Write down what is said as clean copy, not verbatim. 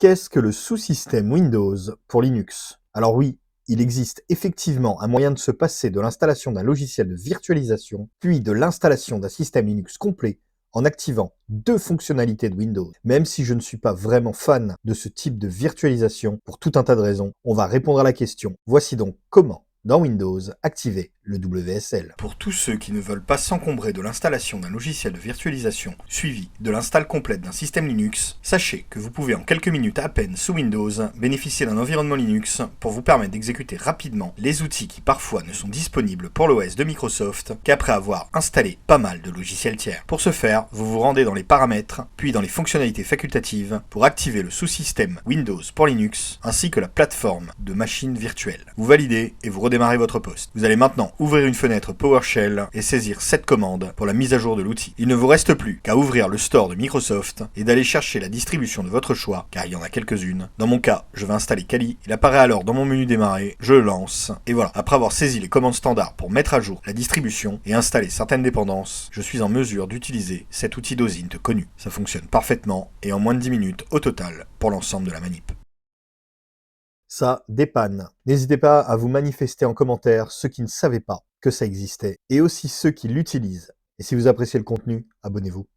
Qu'est-ce que le sous-système Windows pour Linux? Alors oui, il existe effectivement un moyen de se passer de l'installation d'un logiciel de virtualisation, puis de l'installation d'un système Linux complet en activant deux fonctionnalités de Windows. Même si je ne suis pas vraiment fan de ce type de virtualisation, pour tout un tas de raisons, on va répondre à la question. Voici donc comment, dans Windows, activer le WSL. Pour tous ceux qui ne veulent pas s'encombrer de l'installation d'un logiciel de virtualisation suivi de l'install complète d'un système Linux, sachez que vous pouvez en quelques minutes à peine sous Windows bénéficier d'un environnement Linux pour vous permettre d'exécuter rapidement les outils qui parfois ne sont disponibles pour l'OS de Microsoft qu'après avoir installé pas mal de logiciels tiers. Pour ce faire, vous vous rendez dans les paramètres, puis dans les fonctionnalités facultatives pour activer le sous-système Windows pour Linux ainsi que la plateforme de machines virtuelles. Vous validez et vous redémarrez votre poste. Vous allez maintenant ouvrir une fenêtre PowerShell et saisir cette commande pour la mise à jour de l'outil. Il ne vous reste plus qu'à ouvrir le store de Microsoft et d'aller chercher la distribution de votre choix, car il y en a quelques-unes. Dans mon cas, je vais installer Kali. Il apparaît alors dans mon menu démarrer, je le lance, et voilà. Après avoir saisi les commandes standards pour mettre à jour la distribution et installer certaines dépendances, je suis en mesure d'utiliser cet outil d'OSINT connu. Ça fonctionne parfaitement et en moins de 10 minutes au total pour l'ensemble de la manip. Ça dépanne. N'hésitez pas à vous manifester en commentaire ceux qui ne savaient pas que ça existait, et aussi ceux qui l'utilisent. Et si vous appréciez le contenu, abonnez-vous.